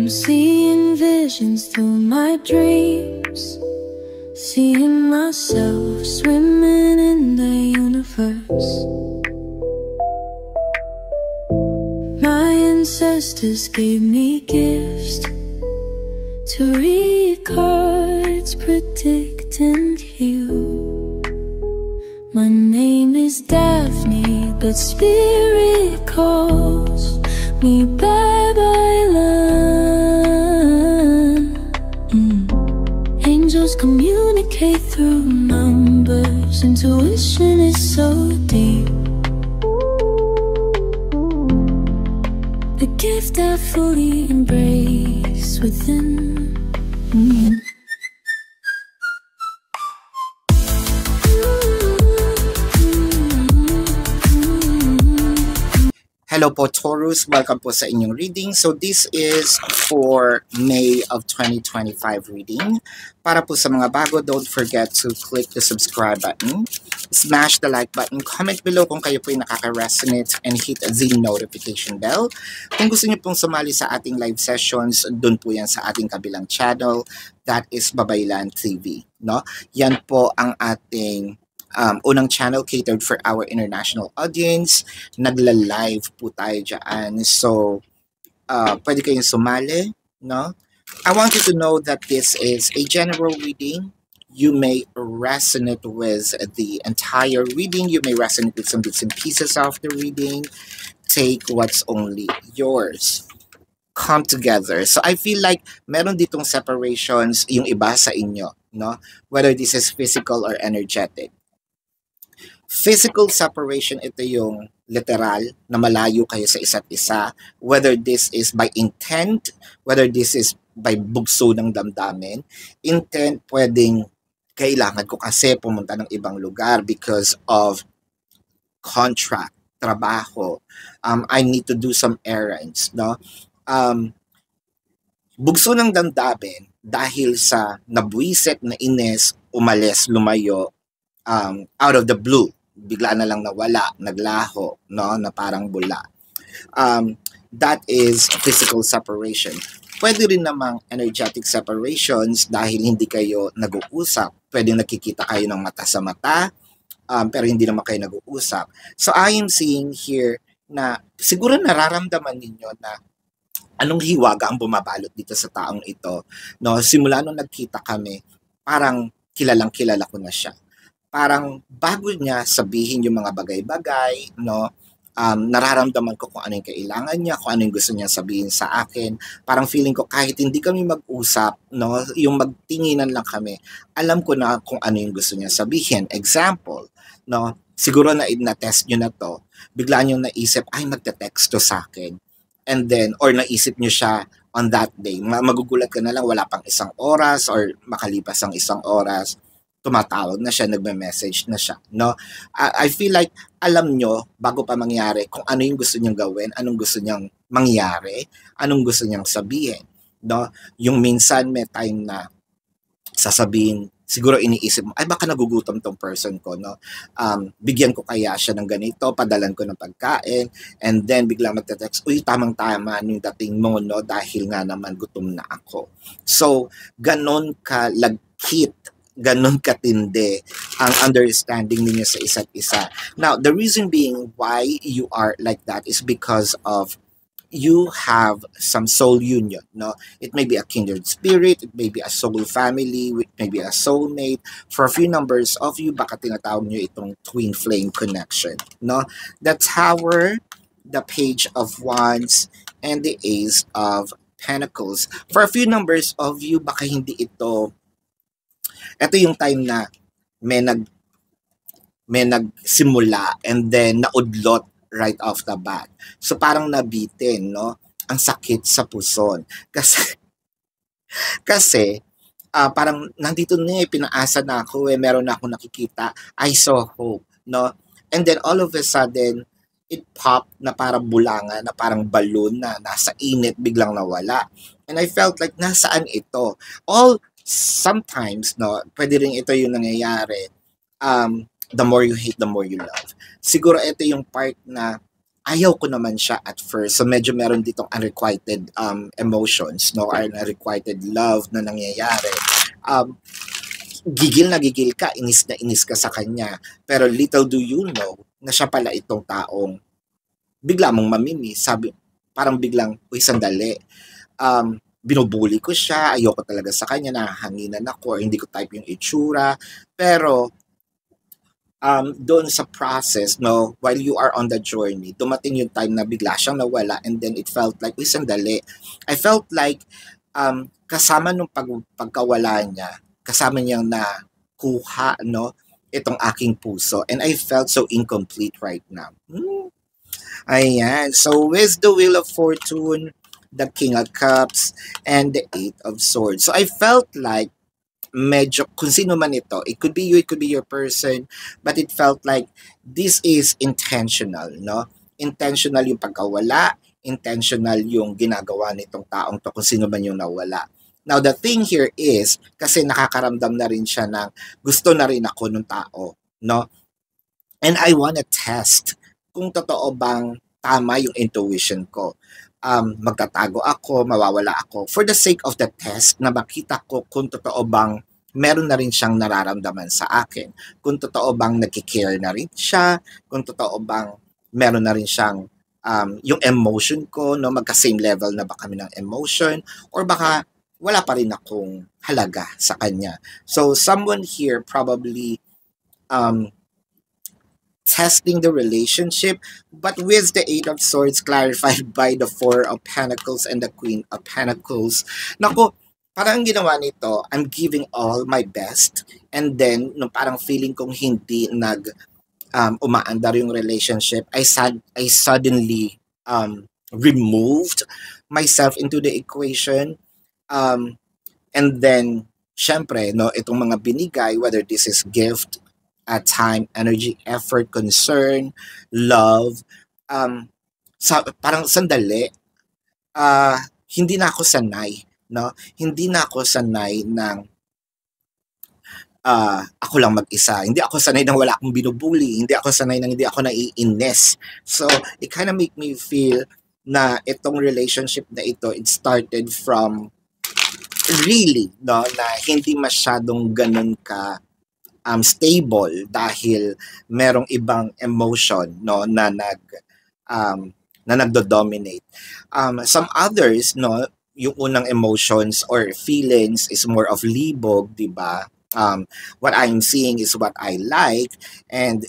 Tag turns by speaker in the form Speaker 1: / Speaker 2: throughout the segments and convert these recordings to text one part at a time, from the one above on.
Speaker 1: I'm seeing visions through my dreams, seeing myself swimming in the universe. My ancestors gave me gifts to read cards, predict and heal. My name is Daphne, but spirit calls me bye-bye love. Angels communicate through numbers. Intuition is so deep. The gift I fully embrace within.
Speaker 2: Hello po Taurus, welcome po sa inyong reading. So this is for May of 2025 reading. Para po sa mga bago, don't forget to click the subscribe button, smash the like button, comment below kung kayo po yung nakaka-resonate, and hit the notification bell. Kung gusto niyo pong sumali sa ating live sessions, dun po yan sa ating kabilang channel, that is Babaylan TV. No? Yan po ang ating unang channel catered for our international audience. Nagla-live po tayo dyan. So, pwede kayong sumali, no? I want you to know that this is a general reading. You may resonate with the entire reading. You may resonate with some bits and pieces of the reading. Take what's only yours. Come together. So, I feel like meron ditong separations yung iba sa inyo, no? Whether this is physical or energetic. Physical separation, ito yung literal na malayo kayo sa isa't isa. Whether this is by intent, whether this is by bugso ng damdamin. Intent, pwedeng kailangan ko kasi pumunta ng ibang lugar because of contract, trabaho. I need to do some errands. No? Bugso ng damdamin dahil sa nabuisit na ines, umalis, lumayo, out of the blue. Bigla na lang nawala, naglaho, no, na parang bula. That is physical separation. Pwede rin namang energetic separations dahil hindi kayo nag-uusap. Pwede nakikita kayo ng mata sa mata, pero hindi naman kayo nag-uusap. So I am seeing here na siguro nararamdaman ninyo na anong hiwaga ang bumabalot dito sa taong ito. No, simula nung nagkita kami, parang kilalang-kilala ko na siya. Parang bago niya sabihin yung mga bagay-bagay, no, nararamdaman ko kung ano yung kailangan niya, kung ano yung gusto niya sabihin sa akin. Parang feeling ko kahit hindi kami mag-usap, no, yung magtinginan lang kami, alam ko na kung ano yung gusto niya sabihin. Example, no, siguro na-test niyo na to, bigla niyong naisip, ay magte-text to sa akin. And then, or naisip niyo siya on that day, magugulat ka na lang, wala pang isang oras or makalipas ang isang oras, tumatawag na siya, nagme-message na siya, no? I feel like alam nyo bago pa mangyari kung ano yung gusto niyang gawin, anong gusto niyang mangyari, anong gusto niyang sabihin, no? Yung minsan may time na sasabihin, siguro iniisip mo, ay baka nagugutom tong person ko, no? Bigyan ko kaya siya ng ganito, padalan ko ng pagkain, and then biglang magte-text, uy, tamang-tama yung dating mo, no? Dahil nga naman gutom na ako. So, ganon ka lagkit, ganon katindi ang understanding ninyo sa isa't isa. Now, the reason being why you are like that is because of you have some soul union, no? It may be a kindred spirit, it may be a soul family, it may be a soulmate. For a few numbers of you, baka tinatawag nyo itong twin flame connection, no? The Tower, the Page of Wands, and the Ace of Pentacles. For a few numbers of you, baka hindi ito yung time na may nagsimula and then naudlot right off the bat. So parang nabitin, no? Ang sakit sa puson. Kasi parang nandito na pinaasa na ako, meron na ako nakikita. I saw hope, no? And then all of a sudden, it popped na parang bulanga, na parang balloon na nasa init, biglang nawala. And I felt like, nasaan ito? Sometimes, no, pwede rin ito yung nangyayari. The more you hate, the more you love. Siguro ito yung part na ayaw ko naman siya at first. So medyo meron ditong unrequited emotions, no? Or unrequited love na nangyayari. Gigil na gigil ka, inis na inis ka sa kanya. Pero little do you know na siya pala itong taong bigla mong mamimiss. Sabi, parang biglang, uy, sandali. Binubuli ko siya, ayoko talaga sa kanya, nahanginan ako, or hindi ko type yung itsura. Pero doon sa process, no, while you are on the journey, dumating yung time na bigla siyang nawala, and then it felt like, uy, sandali. I felt like, kasama nung pagkawala niya, kasama niyang nakuha, no, itong aking puso. And I felt so incomplete right now. Ayan. So, with the Wheel of Fortune, the King of Cups, and the Eight of Swords. So, I felt like, medyo, kung sino man ito, it could be you, it could be your person, but it felt like this is intentional, no? Intentional yung pagkawala, intentional yung ginagawa nitong taong to, kung sino man yung nawala. Now, the thing here is, kasi nakakaramdam na rin siya ng gusto na rin ako ng tao, no? And I wanna test kung totoo bang tama yung intuition ko. Magtatago ako, mawawala ako for the sake of the test na makita ko kung totoo bang meron na rin siyang nararamdaman sa akin. Kung totoo bang nagkikare na rin siya, kung totoo bang meron na rin siyang yung emotion ko, no, magka-same level na ba kami ng emotion, or baka wala pa rin akong halaga sa kanya. So someone here probably testing the relationship, but with the Eight of Swords clarified by the Four of Pentacles and the Queen of Pentacles. Naku, parang ginawa nito, I'm giving all my best, and then, nung parang feeling kong hindi umaandar yung relationship, I suddenly removed myself into the equation, and then, syempre, no, itong mga binigay, whether this is gift, time, energy, effort, concern, love, parang sandali, hindi na ako sanay, no? Hindi na ako sanay ng ako lang mag-isa. Hindi ako sanay nang wala akong binubuli. Hindi ako sanay nang hindi ako naiinis. So, it kind of make me feel na itong relationship na ito, it started from really, no, na hindi masyadong ganun ka stable dahil merong ibang emotion, no, na nagdo-dominate. Some others, no, yung unang emotions or feelings is more of libog, di ba? What I'm seeing is what I like, and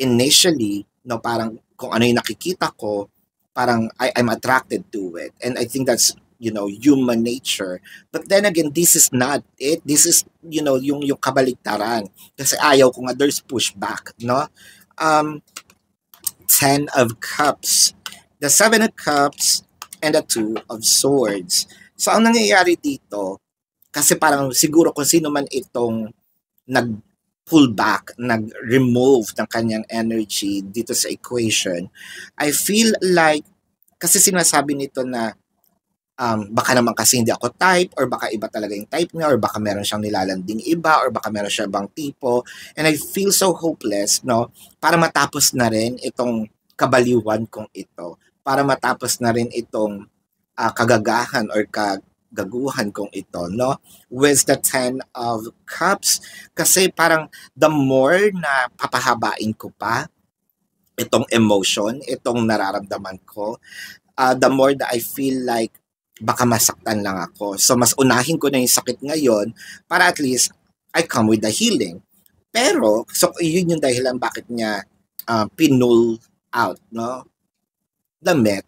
Speaker 2: initially, no, parang kung ano yung nakikita ko, parang I'm attracted to it, and I think that's, you know, human nature. But then again, this is not it. This is, you know, yung kabaligtaran. Kasi ayaw ko nga, there's pushback, no? 10 of Cups, the 7 of Cups, and the 2 of Swords. So, ang nangyayari dito, kasi parang siguro kung sino man itong nag-pull back, nag-remove ng kanyang energy dito sa equation, I feel like, kasi sinasabi nito na, baka naman kasi hindi ako type, or baka iba talaga yung type niya, or baka meron siyang nilalanding iba, or baka meron siya bang tipo, and I feel so hopeless, no, para matapos na rin itong kabaliwan kong ito, para matapos na rin itong kagagahan or kagaguhan kong ito, no, with the 10 of Cups, kasi parang the more na papahabain ko pa itong emotion, itong nararamdaman ko, the more that I feel like baka masaktan lang ako. So, mas unahin ko na yung sakit ngayon para at least I come with the healing. Pero, so, yun yung dahilan bakit niya pinull out, no? Damit.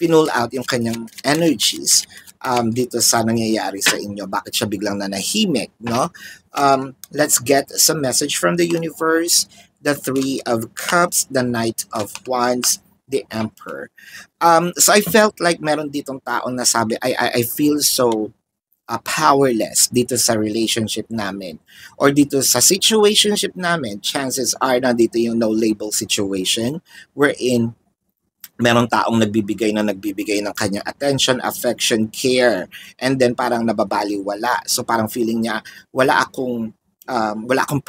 Speaker 2: Pinull out yung kanyang energies dito sa nangyayari sa inyo. Bakit siya biglang nanahimik, no? Let's get some message from the universe. The 3 of Cups, the Knight of Wands, the Emperor. So I felt like meron ditong taong nasabi, I feel so powerless dito sa relationship namin or dito sa situationship namin. Chances are na dito yung no label situation wherein merong taong nagbibigay ng kanyang attention, affection, care, and then parang nababaliwala. So parang feeling niya wala akong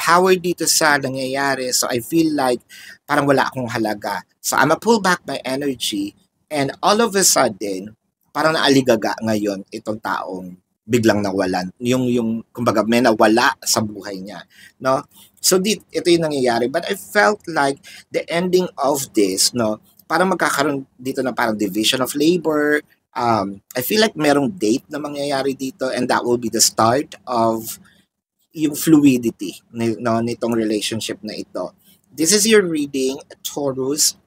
Speaker 2: power dito sa nangyayari. So I feel like parang wala akong halaga. So I'm pull back my energy and all of a sudden, parang naaligaga ngayon itong taong biglang nawalan. Yung kumbaga may nawala sa buhay niya, no? So ito yung nangyayari. But I felt like the ending of this, no, parang magkakaroon dito na parang division of labor. I feel like merong date na mangyayari dito and that will be the start of yung fluidity no, nitong relationship na ito. This is your reading, Taurus.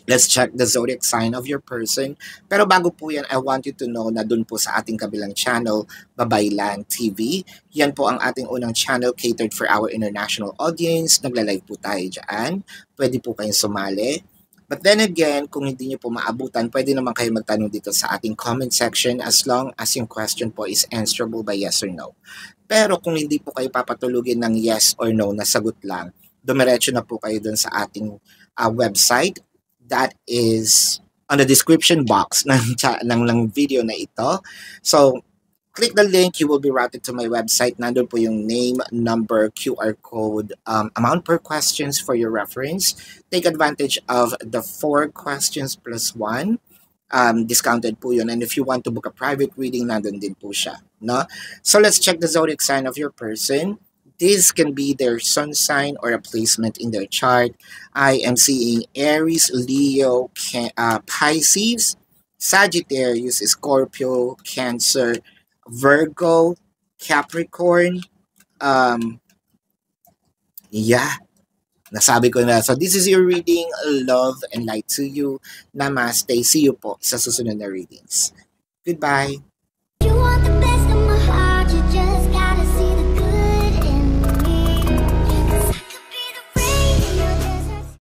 Speaker 2: Let's check the zodiac sign of your person. Pero bago po yan, I want you to know na dun po sa ating kabilang channel, Babaylan TV. Yan po ang ating unang channel catered for our international audience. Nagla-live po tayo dyan. Pwede po kayong sumali. But then again, kung hindi nyo po maabutan, pwede naman kayo magtanong dito sa ating comment section as long as yung question po is answerable by yes or no. Pero kung hindi po kayo papatulugin ng yes or no na sagot lang, dumiretso na po kayo dun sa ating website. That is on the description box ng video na ito. So, click the link, you will be routed to my website. Nandun po yung name, number, QR code, amount per questions for your reference. Take advantage of the 4 questions plus 1. Discounted po yun. And if you want to book a private reading, nandun din po siya. No? So, let's check the zodiac sign of your person. This can be their sun sign or a placement in their chart. I am seeing Aries, Leo, Pisces, Sagittarius, Scorpio, Cancer, Virgo, Capricorn. Nasabi ko na. So this is your reading. Love and light to you. Namaste. See you po sa susunod na readings. Goodbye.